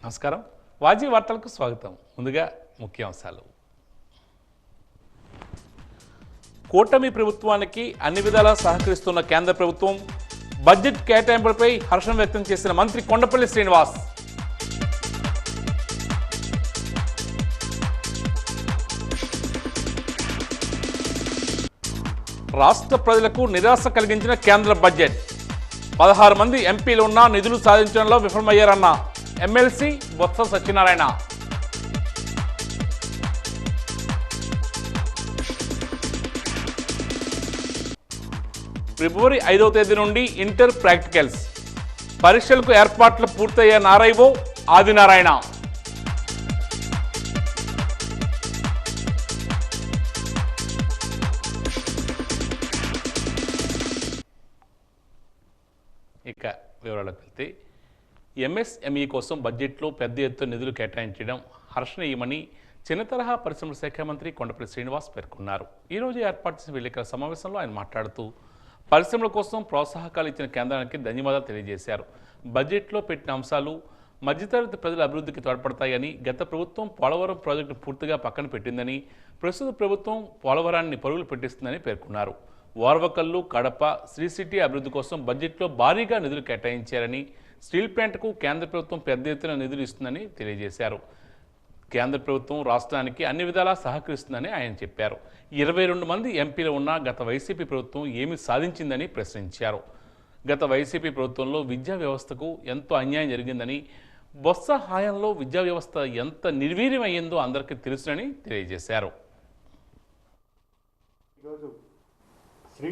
నమస్కారం. వాజీ వార్తలకు స్వాగతం. ముందుగా ముఖ్యాంశాలు. కూటమి ప్రభుత్వానికి అన్ని విధాలా సహకరిస్తున్న కేంద్ర ప్రభుత్వం. బడ్జెట్ కేటాయింపులపై హర్షం వ్యక్తం చేసిన మంత్రి కొండపల్లి శ్రీనివాస్. రాష్ట్ర ప్రజలకు నిరాశ కలిగించిన కేంద్ర బడ్జెట్. 16 మంది ఎంపీలు ఉన్నా నిధులు సాధించడంలో విఫలమయ్యారన్న ఎమ్మెల్సీ బొత్స సత్యనారాయణ. ఫిబ్రవరి 5వ తేదీ నుండి ఇంటర్ ప్రాక్టికల్స్. పరీక్షలకు ఏర్పాట్లు పూర్తయ్యే ఆర్ఐఓ ఆదినారాయణ. ఇక వివరాలకు వెళ్తే ఎంఎస్ఎంఈ కోసం బడ్జెట్లో పెద్ద ఎత్తున నిధులు కేటాయించడం హర్షణీయమని చిన్న తరహా పరిశ్రమల శాఖ మంత్రి కొండపల్లి శ్రీనివాస్ పేర్కొన్నారు. ఈరోజు ఏర్పాటు చేసిన విలేకరుల సమావేశంలో ఆయన మాట్లాడుతూ పరిశ్రమల కోసం ప్రోత్సాహకాలు ఇచ్చిన కేంద్రానికి ధన్యవాదాలు తెలియజేశారు. బడ్జెట్లో పెట్టిన అంశాలు మధ్యతరగతి ప్రజల అభివృద్ధికి తోడ్పడతాయని, గత ప్రభుత్వం పోలవరం ప్రాజెక్టు పూర్తిగా పక్కన పెట్టిందని, ప్రస్తుత ప్రభుత్వం పోలవరాన్ని పరుగులు పెట్టిస్తుందని పేర్కొన్నారు. ఓర్వకల్లు, కడప, శ్రీ సిటీ అభివృద్ధి కోసం బడ్జెట్లో భారీగా నిధులు కేటాయించారని, స్టీల్ ప్లాంట్కు కేంద్ర ప్రభుత్వం పెద్ద ఎత్తున నిధులు ఇస్తుందని తెలియజేశారు. కేంద్ర ప్రభుత్వం రాష్ట్రానికి అన్ని విధాలా సహకరిస్తుందని ఆయన చెప్పారు. 22 మంది ఎంపీలు ఉన్న గత వైసీపీ ప్రభుత్వం ఏమి సాధించిందని ప్రశ్నించారు. గత వైసీపీ ప్రభుత్వంలో విద్యా వ్యవస్థకు ఎంతో అన్యాయం జరిగిందని, బొత్స హాయంలో విద్యా వ్యవస్థ ఎంత నిర్వీర్యమయ్యిందో అందరికీ తెలుసునని తెలియజేశారు. శ్రీ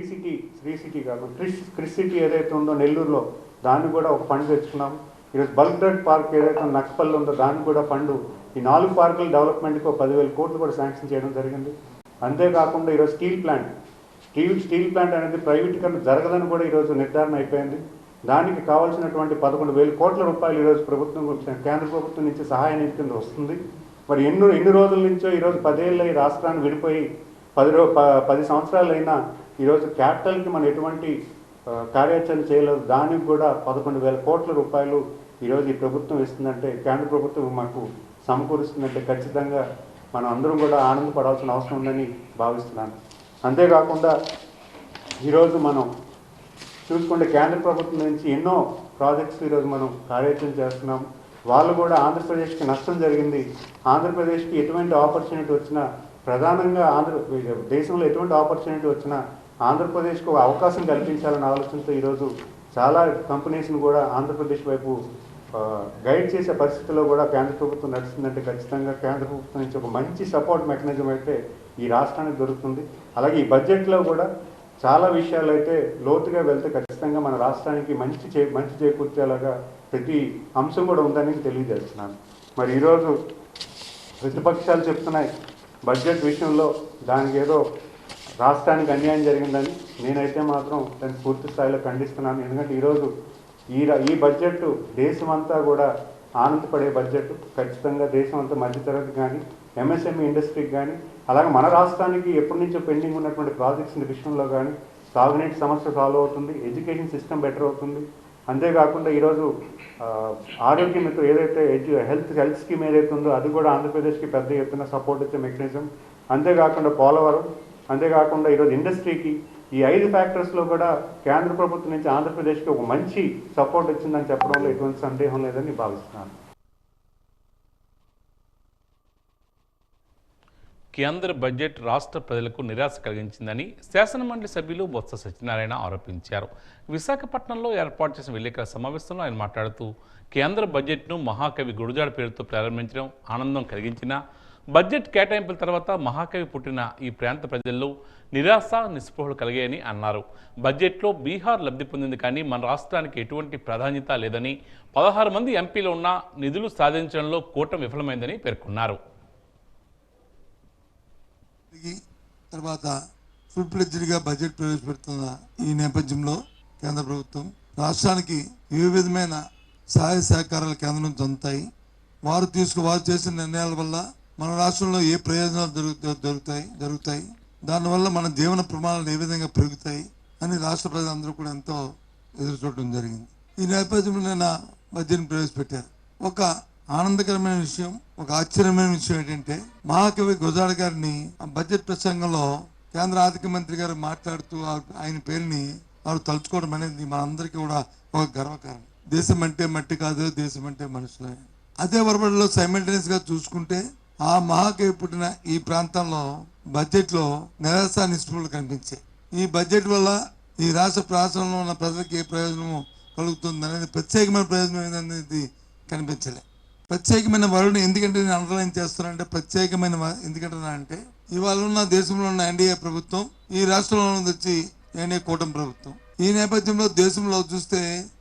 సిటీ కాకుండా క్రిస్ సిటీ ఏదైతే ఉందో నెల్లూరులో దాన్ని కూడా ఒక ఫండ్ తెచ్చుకున్నాం. ఈరోజు బల్క్ డ్రగ్ పార్క్ ఏదైతే నక్కపల్లి ఉందో దాన్ని కూడా ఫండ్, ఈ 4 పార్కుల డెవలప్మెంట్కి 10,000 కోట్లు కూడా శాంక్షన్ చేయడం జరిగింది. అంతేకాకుండా ఈరోజు స్టీల్ ప్లాంట్ అనేది ప్రైవేటీకరణ జరగదని కూడా ఈరోజు నిర్ధారణ అయిపోయింది. దానికి కావాల్సినటువంటి 11,000 కోట్ల రూపాయలు ఈరోజు కేంద్ర ప్రభుత్వం నుంచి సహాయ నిధి కింద వస్తుంది. మరి ఎన్ని రోజుల నుంచో ఈరోజు 10 ఏళ్ళ ఈ రాష్ట్రాన్ని విడిపోయి 10 సంవత్సరాలైనా ఈరోజు క్యాపిటల్కి మనం ఎటువంటి కార్యాచరణ చేయలేదు. దానికి కూడా 11,000 కోట్ల రూపాయలు ఈరోజు ఈ ప్రభుత్వం ఇస్తుందంటే, కేంద్ర ప్రభుత్వం మాకు సమకూరుస్తుందంటే ఖచ్చితంగా మనం అందరం కూడా ఆనందపడాల్సిన అవసరం ఉందని భావిస్తున్నాను. అంతేకాకుండా ఈరోజు మనం చూసుకుంటే కేంద్ర ప్రభుత్వం నుంచి ఎన్నో ప్రాజెక్ట్స్ ఈరోజు మనం కార్యాచరణ చేస్తున్నాం. వాళ్ళు కూడా ఆంధ్రప్రదేశ్కి నష్టం జరిగింది. ఆంధ్రప్రదేశ్కి ఎటువంటి ఆపర్చునిటీ వచ్చినా, ప్రధానంగా దేశంలో ఎటువంటి ఆపర్చునిటీ వచ్చినా ఆంధ్రప్రదేశ్కు ఒక అవకాశం కల్పించాలన్న ఆలోచనతో ఈరోజు చాలా కంపెనీస్ని కూడా ఆంధ్రప్రదేశ్ వైపు గైడ్ చేసే పరిస్థితిలో కూడా కేంద్ర ప్రభుత్వం నడుస్తుందంటే ఖచ్చితంగా కేంద్ర ప్రభుత్వం నుంచి ఒక మంచి సపోర్ట్ మెకానిజం అయితే ఈ రాష్ట్రానికి దొరుకుతుంది. అలాగే ఈ బడ్జెట్లో కూడా చాలా విషయాలు అయితే లోతుగా వెళ్తే ఖచ్చితంగా మన రాష్ట్రానికి మంచి చేకూర్చేలాగా ప్రతి అంశం కూడా ఉందని తెలియజేస్తున్నాను. మరి ఈరోజు ప్రతిపక్షాలు చెప్తున్నాయి బడ్జెట్ విషయంలో దానికి ఏదో రాష్ట్రానికి అన్యాయం జరిగిందని. నేనైతే మాత్రం దాన్ని పూర్తి స్థాయిలో ఖండిస్తున్నాను. ఎందుకంటే ఈరోజు ఈ బడ్జెట్ దేశమంతా కూడా ఆనందపడే బడ్జెట్. ఖచ్చితంగా దేశం అంతా మధ్యతరగతి కానీ, ఎంఎస్ఎంఈ ఇండస్ట్రీకి కానీ, అలాగే మన రాష్ట్రానికి ఎప్పటి నుంచో పెండింగ్ ఉన్నటువంటి ప్రాజెక్ట్స్ విషయంలో కానీ తాగునీటి సమస్య సాల్వ్ అవుతుంది, ఎడ్యుకేషన్ సిస్టమ్ బెటర్ అవుతుంది. అంతేకాకుండా ఈరోజు ఆరోగ్య మిత్ర ఏదైతే హెల్త్ స్కీమ్ ఏదైతే ఉందో అది కూడా ఆంధ్రప్రదేశ్కి పెద్ద ఎత్తున సపోర్ట్ ఇచ్చే మెకానిజం. అంతేకాకుండా పోలవరం, అంతేకాకుండా ఈరోజు ఇండస్ట్రీకి ఈ 5 ఫ్యాక్టర్స్లో కూడా కేంద్ర ప్రభుత్వం నుంచి ఆంధ్రప్రదేశ్కి ఒక మంచి సపోర్ట్ వచ్చిందని చెప్పడంలో ఎటువంటి సందేహం లేదని భావిస్తున్నాను. కేంద్ర బడ్జెట్ రాష్ట్ర ప్రజలకు నిరాశ కలిగించిందని శాసనమండలి సభ్యులు బొత్స సత్యనారాయణ ఆరోపించారు. విశాఖపట్నంలో ఏర్పాటు చేసిన విలేకరుల సమావేశంలో ఆయన మాట్లాడుతూ కేంద్ర బడ్జెట్ను మహాకవి గురజాడ పేరుతో ప్రారంభించడం ఆనందం కలిగించినా, బడ్జెట్ కేటాయింపుల తర్వాత మహాకవి పుట్టిన ఈ ప్రాంత ప్రజల్లో నిరాశ నిస్పృహలు కలిగాయని అన్నారు. బడ్జెట్లో బీహార్ లబ్ధి పొందింది కానీ మన రాష్ట్రానికి ఎటువంటి ప్రాధాన్యత లేదని, 16 మంది ఎంపీలు ఉన్న నిధులు సాధించడంలో కూటమి విఫలమైందని పేర్కొన్నారు. తర్వాత ఫుల్ ఫ్లెడ్జ్డ్గా బడ్జెట్ ప్రవేశపెడుతున్న ఈ నేపథ్యంలో కేంద్ర ప్రభుత్వం రాష్ట్రానికి ఏ విధమైన సహాయ సహకారాలు కేంద్రం నుంచి అందుతాయి, వారు చేసిన నిర్ణయాల వల్ల మన రాష్ట్రంలో ఏ ప్రయోజనాలు జరుగుతాయి, దానివల్ల మన జీవన ప్రమాణాలు ఏ విధంగా పెరుగుతాయి అని రాష్ట్ర ప్రజలందరూ కూడా ఎంతో ఎదురు చూడడం జరిగింది. ఈ నేపథ్యంలో నిన్న బడ్జెట్ని ప్రవేశపెట్టారు. ఒక ఆనందకరమైన విషయం, ఒక ఆశ్చర్యమైన విషయం ఏంటంటే మహాకవి గురజాడ గారిని ఆ బడ్జెట్ ప్రసంగంలో కేంద్ర ఆర్థిక మంత్రి గారు మాట్లాడుతూ ఆయన పేరుని వారు తలుచుకోవడం అనేది మనందరికీ కూడా ఒక గర్వకారణం. దేశం అంటే మట్టి కాదు, దేశం అంటే మనుషులే. అదే వరబడిలో సైమల్టేనియస్ గా చూసుకుంటే ఆ మహాకవి పుట్టిన ఈ ప్రాంతంలో బడ్జెట్ లో నిరాశ నిస్పృహలు కనిపించాయి. ఈ బడ్జెట్ వల్ల ఈ రాష్ట్ర ప్రాంతంలో ఉన్న ప్రజలకు ఏ ప్రయోజనం కలుగుతుంది అనేది, ప్రత్యేకమైన ప్రయోజనం ఏందనేది కనిపించలే. ప్రత్యేకమైన వరుణ్ ఎందుకంటే నేను అండర్లైన్ చేస్తానంటే ఎందుకంటే ఇవాళ ఉన్న దేశంలో ఉన్న ఎన్డీఏ ప్రభుత్వం, ఈ రాష్ట్రంలో వచ్చి ఎన్డీఏ కూటమి ప్రభుత్వం. ఈ నేపథ్యంలో దేశంలో చూస్తే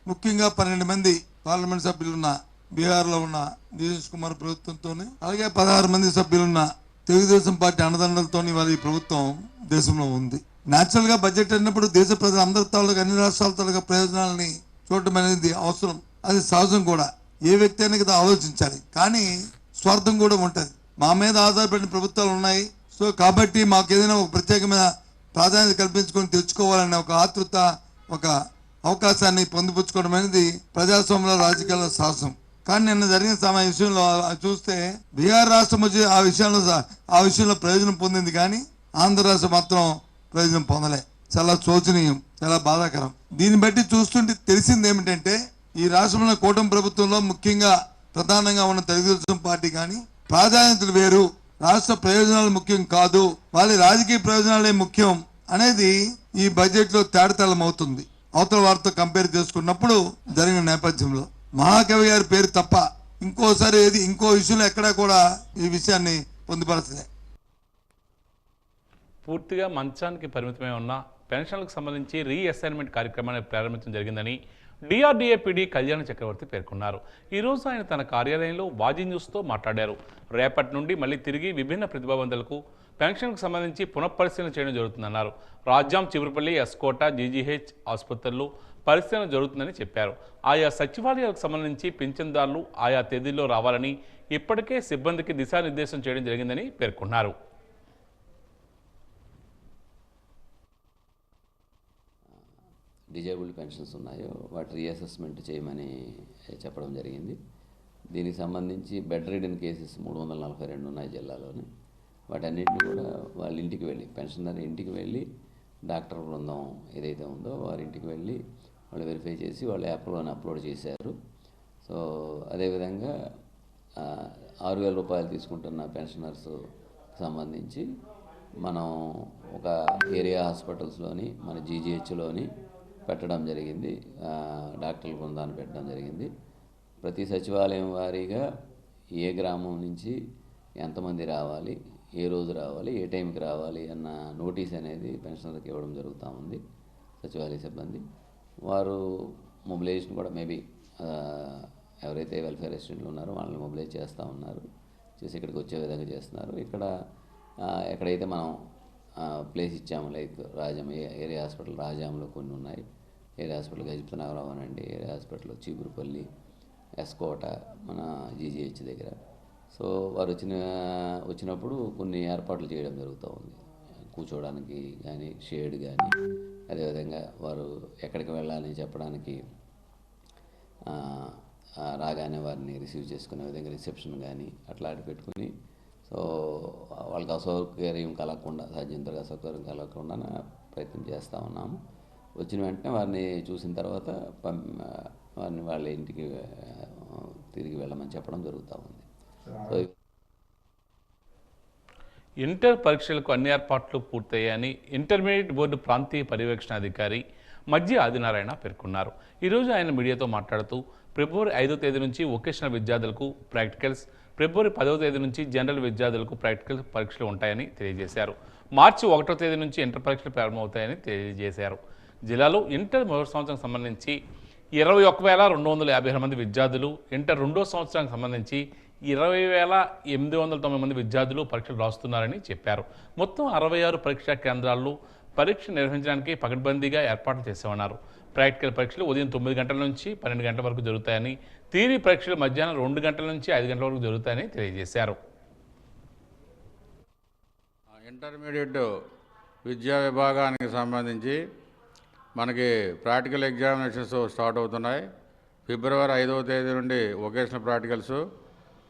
ముఖ్యంగా 12 మంది పార్లమెంట్ సభ్యులున్న బీహార్ లో ఉన్న నితీష్ కుమార్ ప్రభుత్వంతో, అలాగే 16 మంది సభ్యులున్న తెలుగుదేశం పార్టీ అండదండలతో ఇవాళ ఈ ప్రభుత్వం దేశంలో ఉంది. నేచురల్ గా బడ్జెట్ అన్నప్పుడు దేశ ప్రజలు అందరి తాలూకా, అన్ని రాష్ట్రాల తాలూకా ప్రయోజనాలని చూడటం అనేది అవసరం, అది సహజం కూడా. ఏ వ్యక్తి అయినా కదా ఆలోచించాలి, కానీ స్వార్థం కూడా ఉంటుంది. మా మీద ఆధారపడిన ప్రభుత్వాలు ఉన్నాయి, సో కాబట్టి మాకు ఏదైనా ఒక ప్రత్యేకమైన ప్రాధాన్యత కల్పించుకొని తెచ్చుకోవాలనే ఒక ఆతృత, ఒక అవకాశాన్ని పొందిపుచ్చుకోవడం అనేది ప్రజాస్వామ్యంలో రాజకీయాల్లో సాహసం. కానీ నిన్న జరిగిన విషయంలో చూస్తే బీహార్ రాష్ట్రం వచ్చి ఆ విషయంలో ప్రయోజనం పొందింది, కానీ ఆంధ్ర రాష్ట్రం మాత్రం ప్రయోజనం పొందలే. చాలా శోచనీయం, చాలా బాధాకరం. దీన్ని బట్టి చూస్తుంటే తెలిసింది ఏమిటంటే ఈ రాష్ట్రంలో కూటమి ప్రభుత్వంలో ముఖ్యంగా ప్రధానంగా ఉన్న తెలుగుదేశం పార్టీ కానీ ప్రాధాన్యతలు వేరు, రాష్ట్ర ప్రయోజనాలు ముఖ్యం కాదు, వాళ్ళ రాజకీయ ప్రయోజనాలే ముఖ్యం అనేది ఈ బడ్జెట్ లో తేడతెల్లం అవుతుంది. అవతల వారితో కంపేర్ చేసుకున్నప్పుడు జరిగిన నేపథ్యంలో మహాకవి గారి పేరు తప్ప ఇంకోసారి ఇంకో విషయంలో ఎక్కడా కూడా ఈ విషయాన్ని పొందుపరచలే. పూర్తిగా మంచానికి పరిమితమై ఉన్న పెన్షన్లకు సంబంధించి రీఅసైన్మెంట్ కార్యక్రమాన్ని ప్రారంభించడం జరిగిందని డిఆర్డీఏ పీడీ కళ్యాణ చక్రవర్తి పేర్కొన్నారు. ఈరోజు ఆయన తన కార్యాలయంలో వాజీ న్యూస్తో మాట్లాడారు. రేపటి నుండి మళ్ళీ తిరిగి విభిన్న ప్రతిభావంతులకు పెన్షన్కు సంబంధించి పునఃపరిశీలన చేయడం జరుగుతుందన్నారు. రాజ్యాం, చివరిపల్లి, ఎస్కోట, జీజీహెచ్ ఆసుపత్రుల్లో పరిశీలన జరుగుతుందని చెప్పారు. ఆయా సచివాలయాలకు సంబంధించి పింఛన్దారులు ఆయా తేదీల్లో రావాలని ఇప్పటికే సిబ్బందికి దిశానిర్దేశం చేయడం జరిగిందని పేర్కొన్నారు. డిజేబుల్డ్ పెన్షన్స్ ఉన్నాయో వాటి రీఅసెస్మెంట్ చేయమని చెప్పడం జరిగింది. దీనికి సంబంధించి బెడ్ రిడెన్ కేసెస్ 342 ఉన్నాయి జిల్లాలోని. వాటన్నిటిని కూడా వాళ్ళ ఇంటికి వెళ్ళి, పెన్షనర్ ఇంటికి వెళ్ళి డాక్టర్ బృందం ఏదైతే ఉందో వారి ఇంటికి వెళ్ళి వాళ్ళు వెరిఫై చేసి వాళ్ళ యాప్లోనే అప్లోడ్ చేశారు. సో అదేవిధంగా 6,000 రూపాయలు తీసుకుంటున్న పెన్షనర్స్ సంబంధించి మనం ఒక ఏరియా హాస్పిటల్స్లోని మన జీజీహెచ్లోని పెట్టడం జరిగింది, డాక్టర్ల బృందాన్ని పెట్టడం జరిగింది. ప్రతి సచివాలయం వారీగా ఏ గ్రామం నుంచి ఎంతమంది రావాలి, ఏ రోజు రావాలి, ఏ టైంకి రావాలి అన్న నోటీస్ అనేది పెన్షనర్కి ఇవ్వడం జరుగుతూ ఉంది. సచివాలయ సిబ్బంది వారు మొబిలైజేషన్ కూడా మేబీ ఎవరైతే వెల్ఫేర్ రెసిడెంట్లు ఉన్నారో వాళ్ళని మొబిలైజ్ చేస్తూ ఉన్నారు, చేసి ఇక్కడికి వచ్చే విధంగా చేస్తున్నారు. ఇక్కడ ఎక్కడైతే మనం ప్లేస్ ఇచ్చాము, లైక్ రాజాం ఏరియా హాస్పిటల్ రాజాంలో కొన్ని ఉన్నాయి, ఏరియా హాస్పిటల్ గజపతినగరం అండి, ఏరియా హాస్పిటల్ చీపురుపల్లి, ఎస్కోట, మన జీజీహెచ్ దగ్గర. సో వారు వచ్చినప్పుడు కొన్ని ఏర్పాట్లు చేయడం జరుగుతూ ఉంది, కూర్చోవడానికి కానీ, షేడ్ కానీ, అదేవిధంగా వారు ఎక్కడికి వెళ్ళాలని చెప్పడానికి రాగానే వారిని రిసీవ్ చేసుకునే విధంగా రిసెప్షన్ కానీ అట్లాంటి పెట్టుకుని, సో వాళ్ళకి అసౌకర్యం కలగకుండా, సాధ్యంతగా అసౌకర్యం కలగకుండా ప్రయత్నం చేస్తూ ఉన్నాము. వచ్చిన వెంటనే వారిని చూసిన తర్వాత వారిని వాళ్ళ ఇంటికి తిరిగి వెళ్ళమని చెప్పడం జరుగుతూ ఉంది. సో ఇంటర్ పరీక్షలకు అన్ని ఏర్పాట్లు పూర్తయ్యాయని ఇంటర్మీడియట్ బోర్డు ప్రాంతీయ పర్యవేక్షణాధికారి మధ్య ఆదినారాయణ పేర్కొన్నారు. ఈరోజు ఆయన మీడియాతో మాట్లాడుతూ ఫిబ్రవరి 5వ తేదీ నుంచి వొకేషనల్ విద్యార్థులకు ప్రాక్టికల్స్, ఫిబ్రవరి 10వ తేదీ నుంచి జనరల్ విద్యార్థులకు ప్రాక్టికల్ పరీక్షలు ఉంటాయని తెలియజేశారు. మార్చి 1వ తేదీ నుంచి ఇంటర్ పరీక్షలు ప్రారంభమవుతాయని తెలియజేశారు. జిల్లాలో ఇంటర్ మొదటి సంవత్సరానికి సంబంధించి 21,256 మంది విద్యార్థులు, ఇంటర్ రెండో సంవత్సరానికి సంబంధించి 20,890 మంది విద్యార్థులు పరీక్షలు రాస్తున్నారని చెప్పారు. మొత్తం 66 పరీక్షా కేంద్రాల్లో పరీక్ష నిర్వహించడానికి పకడ్బందీగా ఏర్పాట్లు చేశామన్నారు. ప్రాక్టికల్ పరీక్షలు ఉదయం 9 గంటల నుంచి 12 గంటల వరకు జరుగుతాయని, థియరీ పరీక్షలు మధ్యాహ్నం 2 గంటల నుంచి 5 గంటల వరకు జరుగుతాయని తెలియజేశారు. ఇంటర్మీడియట్ విద్యా విభాగానికి సంబంధించి మనకి ప్రాక్టికల్ ఎగ్జామినేషన్స్ స్టార్ట్ అవుతున్నాయి. ఫిబ్రవరి 5వ తేదీ నుండి వొకేషనల్ ప్రాక్టికల్స్,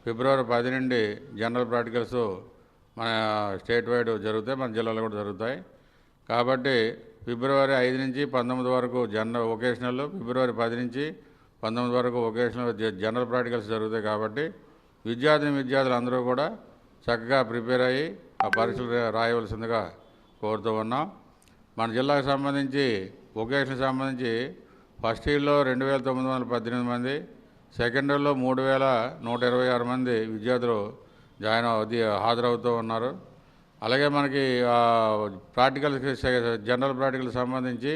ఫిబ్రవరి 10 నుండి జనరల్ ప్రాక్టికల్స్ మన స్టేట్ వైడ్ జరుగుతాయి, మన జిల్లాలో కూడా జరుగుతాయి. కాబట్టి ఫిబ్రవరి 5 నుంచి 19 వరకు వొకేషనల్, ఫిబ్రవరి 10 నుంచి 19 వరకు వొకేషనల్ జనరల్ ప్రాక్టికల్స్ జరుగుతాయి. కాబట్టి విద్యార్థులు అందరూ కూడా చక్కగా ప్రిపేర్ అయ్యి ఆ పరీక్షలు రాయవలసిందిగా కోరుతూ ఉన్నాం. మన జిల్లాకు సంబంధించి వొకేషన్కి సంబంధించి ఫస్ట్ ఇయర్లో 2918 మంది, సెకండ్ ఇయర్లో 3126 మంది విద్యార్థులు హాజరవుతూ ఉన్నారు. అలాగే మనకి ప్రాక్టికల్కి జనరల్ ప్రాక్టికల్కి సంబంధించి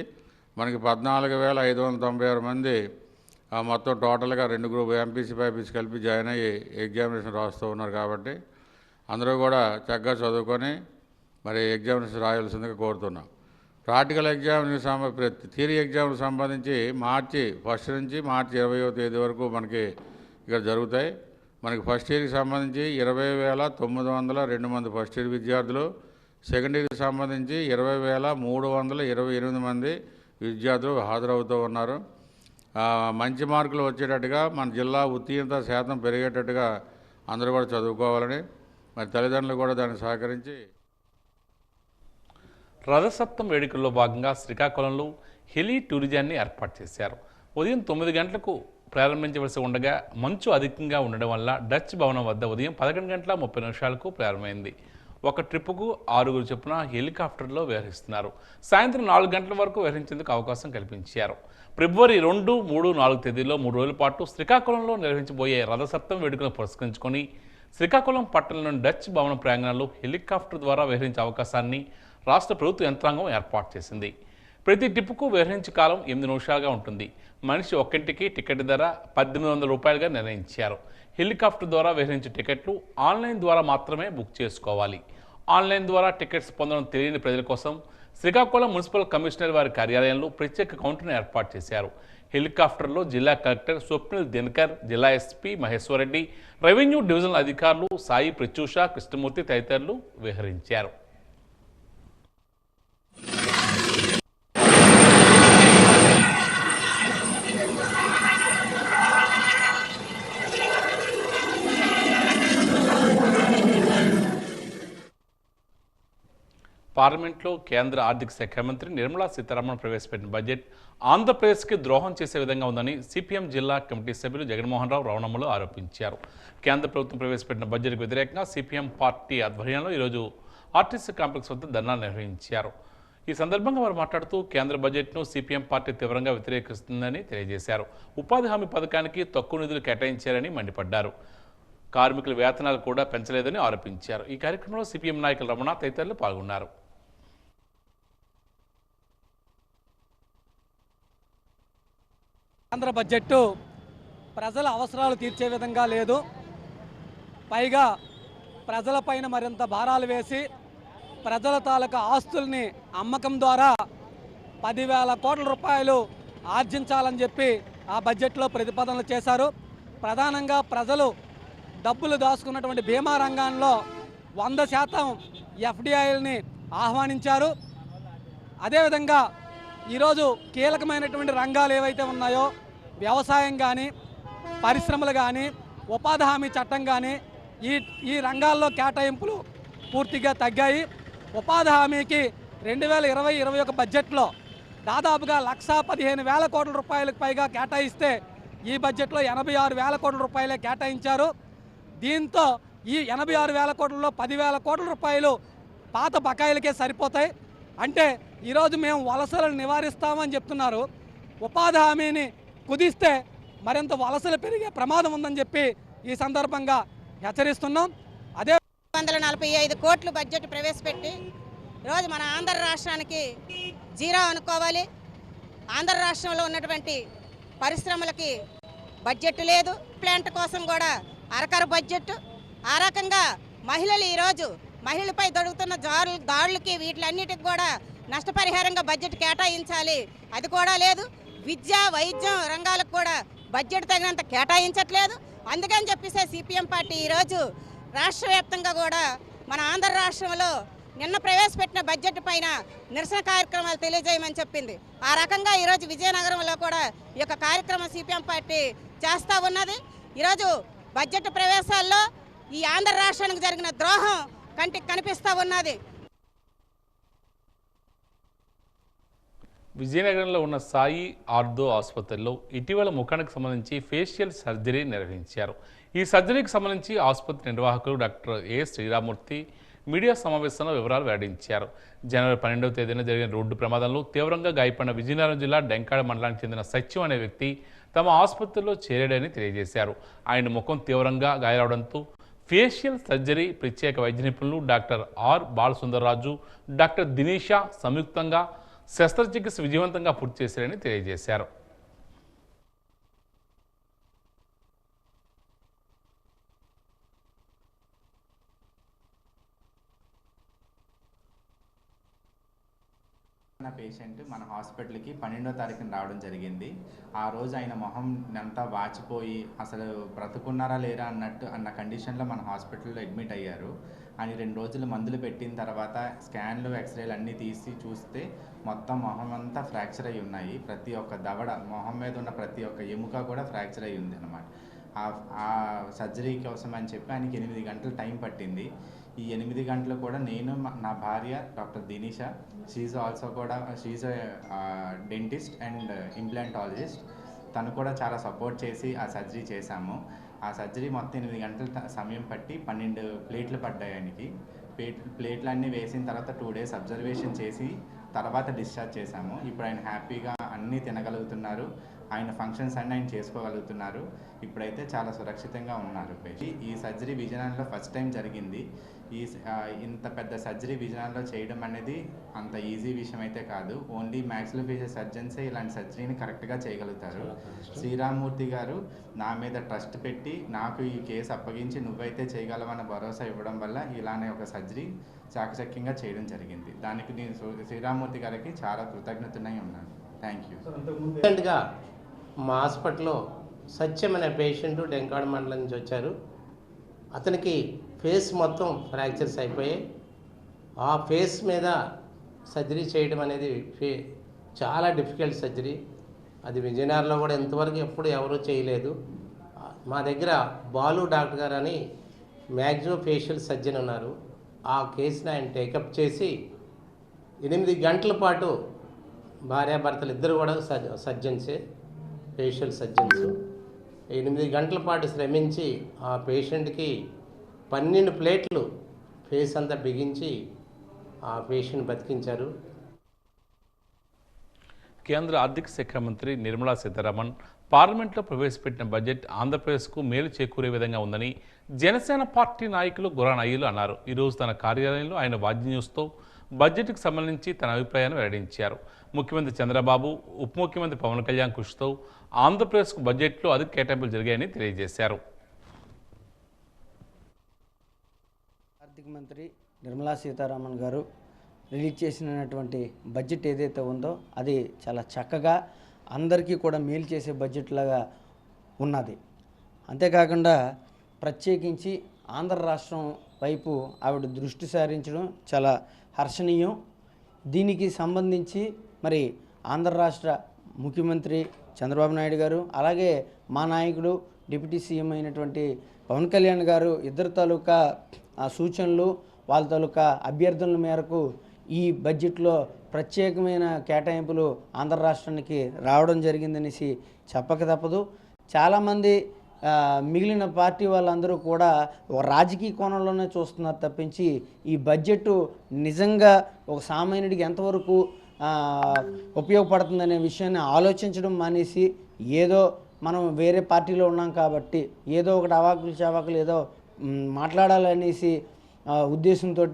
మనకి 14,596 మంది మొత్తం టోటల్గా 2 గ్రూప్ ఎంపీసీ బైపీసీ కలిపి జాయిన్ అయ్యి ఎగ్జామినేషన్ రాస్తూ ఉన్నారు. కాబట్టి అందరూ కూడా చక్కగా చదువుకొని మరి ఎగ్జామినేషన్ రాయాల్సిందిగా కోరుతున్నాం. ప్రాక్టికల్ థియరీ ఎగ్జామ్కి సంబంధించి మార్చి 1 నుంచి మార్చి 20వ తేదీ వరకు మనకి ఇక్కడ జరుగుతాయి. మనకి ఫస్ట్ ఇయర్కి సంబంధించి 20,902 మంది ఫస్ట్ ఇయర్ విద్యార్థులు, సెకండ్ ఇయర్కి సంబంధించి 20,328 మంది విద్యార్థులు హాజరవుతూ ఉన్నారు. మంచి మార్కులు వచ్చేటట్టుగా మన జిల్లా ఉత్తీర్ణత శాతం పెరిగేటట్టుగా అందరూ కూడా చదువుకోవాలని మరి తల్లిదండ్రులు కూడా దానికి సహకరించి రథసప్తం వేడుకల్లో భాగంగా శ్రీకాకుళంలో హెలీ టూరిజాన్ని ఏర్పాటు చేశారు. ఉదయం 9 గంటలకు ప్రారంభించవలసి ఉండగా మంచు అధికంగా ఉండడం వల్ల డచ్ భవనం వద్ద ఉదయం 11:30 ప్రారంభమైంది. ఒక ట్రిప్పుకు 6 చొప్పున హెలికాప్టర్లో వ్యవహరిస్తున్నారు. సాయంత్రం 4 గంటల వరకు వ్యవహరించేందుకు అవకాశం కల్పించారు. ఫిబ్రవరి 2, 3, 4 తేదీల్లో 3 రోజుల పాటు శ్రీకాకుళంలో నిర్వహించబోయే రథసప్తం వేడుకలను పురస్కరించుకొని శ్రీకాకుళం పట్టణంలోని డచ్ భవన ప్రాంగణంలో హెలికాప్టర్ ద్వారా వ్యవహరించే అవకాశాన్ని రాష్ట్ర ప్రభుత్వ యంత్రాంగం ఏర్పాటు చేసింది. ప్రతి ట్రిప్పుకు వ్యవహరించే కాలం 8 నిమిషాలుగా ఉంటుంది. మనిషి ఒక్కింటికి టికెట్ ధర 1,800 రూపాయలుగా నిర్ణయించారు. హెలికాప్టర్ ద్వారా వ్యవహరించే టికెట్లు ఆన్లైన్ ద్వారా మాత్రమే బుక్ చేసుకోవాలి. ఆన్లైన్ ద్వారా టికెట్స్ పొందడం తెలియని ప్రజల కోసం శ్రీకాకుళం మున్సిపల్ కమిషనర్ వారి కార్యాలయంలో ప్రత్యేక కౌంటర్ను ఏర్పాటు చేశారు. హెలికాప్టర్లో జిల్లా కలెక్టర్ స్వప్నిల్ దినకర్, జిల్లా ఎస్పీ మహేశ్వరరెడ్డి, రెవెన్యూ డివిజనల్ అధికారులు సాయి ప్రత్యూష, కృష్ణమూర్తి తదితరులు వ్యవహరించారు. పార్లమెంట్లో కేంద్ర ఆర్థిక శాఖ మంత్రి నిర్మలా సీతారామన్ ప్రవేశపెట్టిన బడ్జెట్ ఆంధ్రప్రదేశ్కి ద్రోహం చేసే విధంగా ఉందని సిపిఎం జిల్లా కమిటీ సభ్యులు జగన్మోహన్ రావు రవణమ్మలు ఆరోపించారు. కేంద్ర ప్రభుత్వం ప్రవేశపెట్టిన బడ్జెట్కు వ్యతిరేకంగా సిపిఎం పార్టీ ఆధ్వర్యంలో ఈరోజు ఆర్టీసీ కాంప్లెక్స్ వద్ద ధర్నా నిర్వహించారు. ఈ సందర్భంగా వారు మాట్లాడుతూ కేంద్ర బడ్జెట్ను సిపిఎం పార్టీ తీవ్రంగా వ్యతిరేకిస్తుందని తెలియజేశారు. ఉపాధి హామీ పథకానికి తక్కువ నిధులు కేటాయించారని మండిపడ్డారు. కార్మికుల వేతనాలు కూడా పెంచలేదని ఆరోపించారు. ఈ కార్యక్రమంలో సిపిఎం నాయకులు రమణ తదితరులు పాల్గొన్నారు. కేంద్ర బడ్జెట్ ప్రజల అవసరాలు తీర్చే విధంగా లేదు. పైగా ప్రజలపైన మరింత భారాలు వేసి ప్రజల తాలూకా ఆస్తుల్ని అమ్మకం ద్వారా 10,000 కోట్ల రూపాయలు ఆర్జించాలని చెప్పి ఆ బడ్జెట్లో ప్రతిపాదనలు చేశారు. ప్రధానంగా ప్రజలు డబ్బులు దాచుకున్నటువంటి బీమా రంగంలో 100% ఎఫ్డిఐల్ని ఆహ్వానించారు. అదేవిధంగా ఈరోజు కీలకమైనటువంటి రంగాలు ఏవైతే ఉన్నాయో వ్యవసాయం కానీ, పరిశ్రమలు కానీ, ఉపాధి హామీ చట్టం కానీ ఈ రంగాల్లో కేటాయింపులు పూర్తిగా తగ్గాయి. ఉపాధి హామీకి 2020-21 బడ్జెట్లో దాదాపుగా 1,15,000 కోట్ల రూపాయలకు పైగా కేటాయిస్తే ఈ బడ్జెట్లో 86,000 కోట్ల రూపాయలే కేటాయించారు. దీంతో ఈ 86,000 కోట్లలో 10,000 కోట్ల రూపాయలు పాత బకాయిలకే సరిపోతాయి. అంటే ఈరోజు మేము వలసలను నివారిస్తామని చెప్తున్నారు. ఉపాధి హామీని కుదిస్తే మరింత వలసలు పెరిగే ప్రమాదం ఉందని చెప్పి ఈ సందర్భంగా హెచ్చరిస్తున్నాం. అదే 145 కోట్లు బడ్జెట్ ప్రవేశపెట్టి ఈరోజు మన ఆంధ్ర రాష్ట్రానికి జీరో అనుకోవాలి. ఆంధ్ర రాష్ట్రంలో ఉన్నటువంటి పరిశ్రమలకి బడ్జెట్ లేదు. ప్లాంట్ కోసం కూడా అరకర బడ్జెట్. ఆ రకంగా మహిళలు ఈరోజు మహిళలపై జరుగుతున్న దాడులకి వీటిలన్నిటికి కూడా నష్టపరిహారంగా బడ్జెట్ కేటాయించాలి, అది కూడా లేదు. విద్య, వైద్యం రంగాలకు కూడా బడ్జెట్ తగినంత కేటాయించట్లేదు. అందుకని చెప్పేసి సిపిఎం పార్టీ ఈరోజు రాష్ట్ర వ్యాప్తంగా కూడా మన ఆంధ్ర రాష్ట్రంలో నిన్న ప్రవేశపెట్టిన బడ్జెట్ పైన నిరసన కార్యక్రమాలు తెలియజేయమని చెప్పింది. ఆ రకంగా ఈరోజు విజయనగరంలో కూడా ఈ యొక్క కార్యక్రమం సిపిఎం పార్టీ చేస్తూ ఉన్నది. ఈరోజు బడ్జెట్ ప్రవేశాల్లో ఈ ఆంధ్ర రాష్ట్రానికి జరిగిన ద్రోహం కంటికి కనిపిస్తూ ఉన్నది. విజయనగరంలో ఉన్న సాయి ఆర్థో ఆసుపత్రిలో ఇటీవల ముఖానికి సంబంధించి ఫేషియల్ సర్జరీ నిర్వహించారు. ఈ సర్జరీకి సంబంధించి ఆసుపత్రి నిర్వాహకులు డాక్టర్ ఏ శ్రీరామూర్తి మీడియా సమావేశంలో వివరాలు వెల్లడించారు. జనవరి 12వ తేదీన జరిగిన రోడ్డు ప్రమాదంలో తీవ్రంగా గాయపడిన విజయనగరం జిల్లా డెంకాడ మండలానికి చెందిన సత్యం అనే వ్యక్తి తమ ఆసుపత్రిలో చేరాడని తెలియజేశారు. ఆయన ముఖం తీవ్రంగా గాయాలవడంతో ఫేషియల్ సర్జరీ ప్రత్యేక వైద్య నిపుణులు డాక్టర్ ఆర్ బాలసుందర్రాజు, డాక్టర్ దినేషా సంయుక్తంగా శస్త్రచికిత్స విజయవంతంగా పూర్తి చేశారని తెలియజేశారు. పేషెంట్ మన హాస్పిటల్కి 12వ తారీఖున రావడం జరిగింది. ఆ రోజు ఆయన మొహం అంతా వాచిపోయి అసలు బ్రతుకున్నారా లేరా అన్న కండిషన్లో మన హాస్పిటల్లో అడ్మిట్ అయ్యారు. అని 2 రోజులు మందులు పెట్టిన తర్వాత స్కాన్లు ఎక్స్రేలు అన్నీ తీసి చూస్తే మొత్తం మొహం అంతా ఫ్రాక్చర్ అయి ఉన్నాయి. ప్రతి ఒక్క దవడ మొహం మీద ఉన్న ప్రతి ఒక్క ఎముక కూడా ఫ్రాక్చర్ అయి ఉంది అన్నమాట. ఆ సర్జరీ కోసం అని చెప్పి ఆయనకి 8 గంటలు టైం పట్టింది. ఈ 8 గంటలు కూడా నేను నా భార్య డాక్టర్ దినిషా, షీఈ్ ఆల్సో కూడా షీఈ్ డెంటిస్ట్ అండ్ ఇంప్లాంటాలజిస్ట్, తను కూడా చాలా సపోర్ట్ చేసి ఆ సర్జరీ చేశాము. ఆ సర్జరీ మొత్తం 8 గంటల సమయం పట్టి 12 ప్లేట్లు పడ్డాయి ఆయనకి. ప్లేట్లు అన్నీ వేసిన తర్వాత 2 డేస్ అబ్జర్వేషన్ చేసి తర్వాత డిశ్చార్జ్ చేశాము. ఇప్పుడు ఆయన హ్యాపీగా అన్నీ తినగలుగుతున్నారు, ఆయన ఫంక్షన్స్ అన్నీ ఆయన చేసుకోగలుగుతున్నారు. ఇప్పుడైతే చాలా సురక్షితంగా ఉన్నారు. ఈ సర్జరీ విజయనగరంలో ఫస్ట్ టైం జరిగింది. ఇంత పెద్ద సర్జరీ విజయనగరంలో చేయడం అనేది అంత ఈజీ విషయం అయితే కాదు. ఓన్లీ మ్యాక్సిలోఫేషియల్ సర్జన్సే ఇలాంటి సర్జరీని కరెక్ట్గా చేయగలుగుతారు. శ్రీరామూర్తి గారు నా మీద ట్రస్ట్ పెట్టి నాకు ఈ కేసు అప్పగించి నువ్వైతే చేయగలవన్న భరోసా ఇవ్వడం వల్ల ఇలానే ఒక సర్జరీ చాకచక్యంగా చేయడం జరిగింది. దానికి నేను శ్రీరామూర్తి గారికి చాలా కృతజ్ఞతనై ఉన్నాను. Thank you. రీసెంట్గా మా హాస్పిటల్లో సత్యం అనే పేషెంట్ డెంకాడ మండలం నుంచి వచ్చారు. అతనికి ఫేస్ మొత్తం ఫ్రాక్చర్స్ అయిపోయాయి. ఆ ఫేస్ మీద సర్జరీ చేయడం అనేది చాలా డిఫికల్ట్ సర్జరీ. అది విజయనగరంలో కూడా ఇంతవరకు ఎప్పుడు ఎవరూ చేయలేదు. మా దగ్గర బాలు డాక్టర్ గారు అని మ్యాక్సిమం ఫేషియల్ సర్జన్ ఉన్నారు. ఆ కేసుని ఆయన టేకప్ చేసి 8 గంటల పాటు భార్యాభర్తలు ఇద్దరు కూడా సర్జన్సే, ఫేషియల్ సర్జన్స్. 8 గంటల పాటు శ్రమించి ఆ పేషెంట్కి 12 ప్లేట్లు ఫేస్ అంతా బిగించి ఆ పేషెంట్ బతికించారు. కేంద్ర ఆర్థిక శాఖ మంత్రి నిర్మలా సీతారామన్ పార్లమెంట్లో ప్రవేశపెట్టిన బడ్జెట్ ఆంధ్రప్రదేశ్కు మేలు చేకూరే విధంగా ఉందని జనసేన పార్టీ నాయకులు గురాన్ అయ్యలు అన్నారు. ఈరోజు తన కార్యాలయంలో ఆయన వాజ్య న్యూస్తో బడ్జెట్కు సంబంధించి తన అభిప్రాయాన్ని వెల్లడించారు. ముఖ్యమంత్రి చంద్రబాబు, ఉప ముఖ్యమంత్రి పవన్ కళ్యాణ్ కృషితో ఆంధ్రప్రదేశ్కు బడ్జెట్లో అధిక కేటాయింపులు జరిగాయని తెలియజేశారు. ఆర్థిక మంత్రి నిర్మలా సీతారామన్ గారు రిలీజ్ చేసినటువంటి బడ్జెట్ ఏదైతే ఉందో అది చాలా చక్కగా అందరికీ కూడా మేలు చేసే బడ్జెట్ లాగా ఉన్నది. అంతేకాకుండా ప్రత్యేకించి ఆంధ్ర రాష్ట్రం వైపు ఆవిడ దృష్టి సారించడం చాలా హర్షణీయం. దీనికి సంబంధించి మరి ఆంధ్ర రాష్ట్ర ముఖ్యమంత్రి చంద్రబాబు నాయుడు గారు, అలాగే మా నాయకుడు డిప్యూటీ సీఎం అయినటువంటి పవన్ కళ్యాణ్ గారు ఇద్దరు తాలూకా సూచనలు, వాళ్ళ తాలూకా అభ్యర్థనల మేరకు ఈ బడ్జెట్లో ప్రత్యేకమైన కేటాయింపులు ఆంధ్ర రాష్ట్రానికి రావడం జరిగిందనేసి చెప్పక తప్పదు. చాలామంది మిగిలిన పార్టీ వాళ్ళందరూ కూడా ఒక రాజకీయ కోణంలోనే చూస్తున్నారు తప్పించి ఈ బడ్జెట్ నిజంగా ఒక సామాన్యుడికి ఎంతవరకు ఉపయోగపడుతుందనే విషయాన్ని ఆలోచించడం మానేసి ఏదో మనం వేరే పార్టీలో ఉన్నాం కాబట్టి ఏదో ఒకటి అవాకులు చవాకులు ఏదో మాట్లాడాలనేసి ఉద్దేశంతో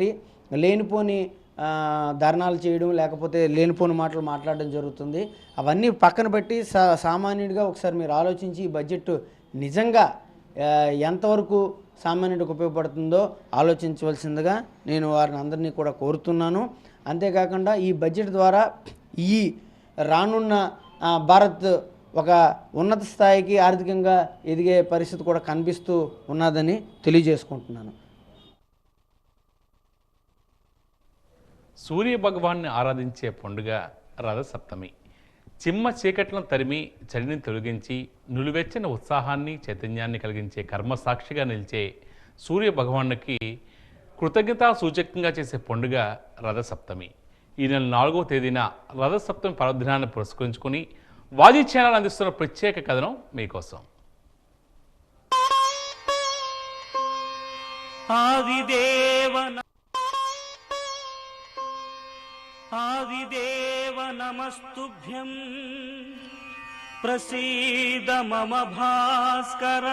లేనిపోని ధర్నాలు చేయడం, లేకపోతే లేనిపోని మాటలు మాట్లాడడం జరుగుతుంది. అవన్నీ పక్కన పెట్టి సామాన్యుడిగా ఒకసారి మీరు ఆలోచించి ఈ బడ్జెట్ నిజంగా ఎంతవరకు సామాన్యుడికి ఉపయోగపడుతుందో ఆలోచించవలసిందిగా నేను వారిని అందరినీ కూడా కోరుతున్నాను. అంతేకాకుండా ఈ బడ్జెట్ ద్వారా ఈ రానున్న భారత్ ఒక ఉన్నత స్థాయికి ఆర్థికంగా ఎదిగే పరిస్థితి కూడా కనిపిస్తూ ఉన్నదని తెలియజేసుకుంటున్నాను. సూర్య భగవాన్ని ఆరాధించే పండుగ రథసప్తమి. చిమ్మ చీకట్లను తరిమి చలిని తొలగించి నులివెచ్చని ఉత్సాహాన్ని చైతన్యాన్ని కలిగించే కర్మసాక్షిగా నిలిచే సూర్య భగవానునికి కృతజ్ఞతా సూచకంగా చేసే పండుగ రథసప్తమి. ఈ నెల 4వ తేదీన రథసప్తమి పర్వదినాన్ని పురస్కరించుకుని వాజీ ఛానల్ అందిస్తున్న ప్రత్యేక కథనం మీకోసం. ఆదిదేవ నమస్తుభ్యం ప్రసీద మమ భాస్కర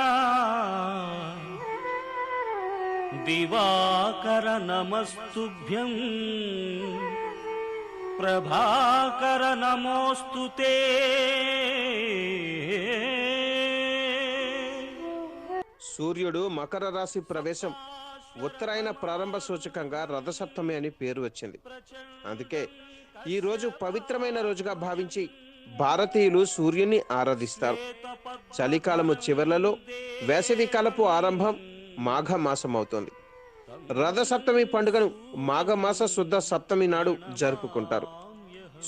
దివాకర నమస్తుభ్యం ప్రభాకర నమోస్తుతే. సూర్యుడు మకర రాశి ప్రవేశం ఉత్తరాయణ ప్రారంభ సూచకంగా రథసప్తమి అని పేరు వచ్చింది. అందుకే ఈ రోజు పవిత్రమైన రోజుగా భావించి భారతీయులు సూర్యుని ఆరాధిస్తారు. చలికాలము చివర్లలో వేసవికాలపు ఆరంభం మాఘమాసం అవుతోంది. రథసప్తమి పండుగను మాఘమాస శుద్ధ సప్తమి నాడు జరుపుకుంటారు.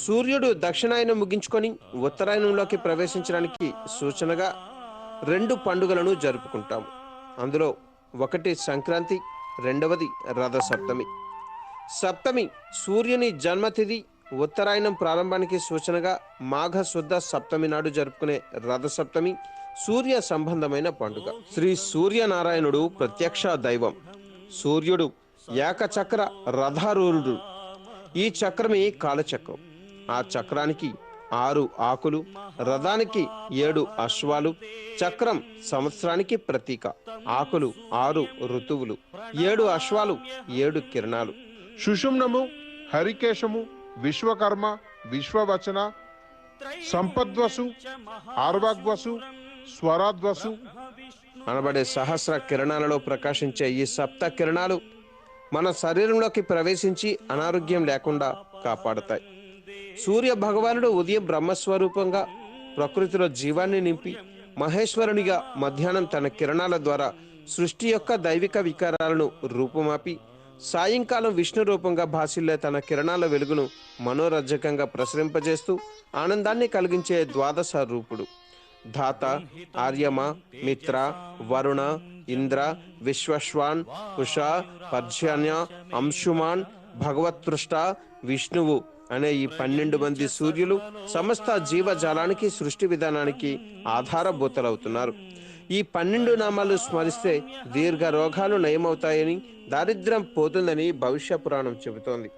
సూర్యుడు దక్షిణాయనం ముగించుకొని ఉత్తరాయణంలోకి ప్రవేశించడానికి సూచనగా 2 పండుగలను జరుపుకుంటాము. అందులో ఒకటి సంక్రాంతి, రెండవది రథసప్తమి. సప్తమి సూర్యుని జన్మతిథి. ఉత్తరాయణం ప్రారంభానికి సూచనగా మాఘ శుద్ధ సప్తమి నాడు జరుపుకునే రథసప్తమి సూర్య సంబంధమైన పండుగ. శ్రీ సూర్యనారాయణుడు ప్రత్యక్ష దైవం. సూర్యుడు ఏకచక్ర రథారూఢుడు. ఈ చక్రమే కాలచక్రం. ఆ చక్రానికి 6 ఆకులు, రథానికి 7 అశ్వాలు. చక్రం సంవత్సరానికి ప్రతీక. ఆకులు 6 ఋతువులు, 7 అశ్వాలు 7 కిరణాలు. సుషుమ్నము, హరికేశము, విశ్వకర్మ, విశ్వవచన, సంపద్వసు, ఆర్వాగ్వసు, స్వరాద్వసు అనబడే సహస్ర కిరణాలలో ప్రకాశించే ఈ సప్త కిరణాలు మన శరీరంలోకి ప్రవేశించి అనారోగ్యం లేకుండా కాపాడతాయి. సూర్య భగవానుడు ఉదయం బ్రహ్మస్వరూపంగా ప్రకృతిలో జీవాన్ని నింపి మహేశ్వరునిగా మధ్యాహ్నం తన కిరణాల ద్వారా సృష్టి యొక్క దైవిక వికారాలను రూపుమాపి సాయంకాలం విష్ణు రూపంగా భాసిల్లే తన కిరణాల వెలుగును మనోరజ్జకంగా ప్రసరింపజేస్తూ ఆనందాన్ని కలిగించే ద్వాదశ రూపుడు. ధాత, ఆర్యమ, మిత్ర, వరుణ, ఇంద్ర, విశ్వశ్వాన్, ఉష, పర్జన్య, అంశుమాన్, భగవతృష్ట, విష్ణువు అనే ఈ 12 మంది సూర్యులు సమస్త జీవజాలానికి సృష్టి విధానానికి ఆధారభూతలవుతున్నారు. ఈ 12 నామాలు స్మరిస్తే దీర్ఘ రోగాలు నయమవుతాయని, దారిద్ర్యం పోతుందని భవిష్య పురాణం చెబుతోంది.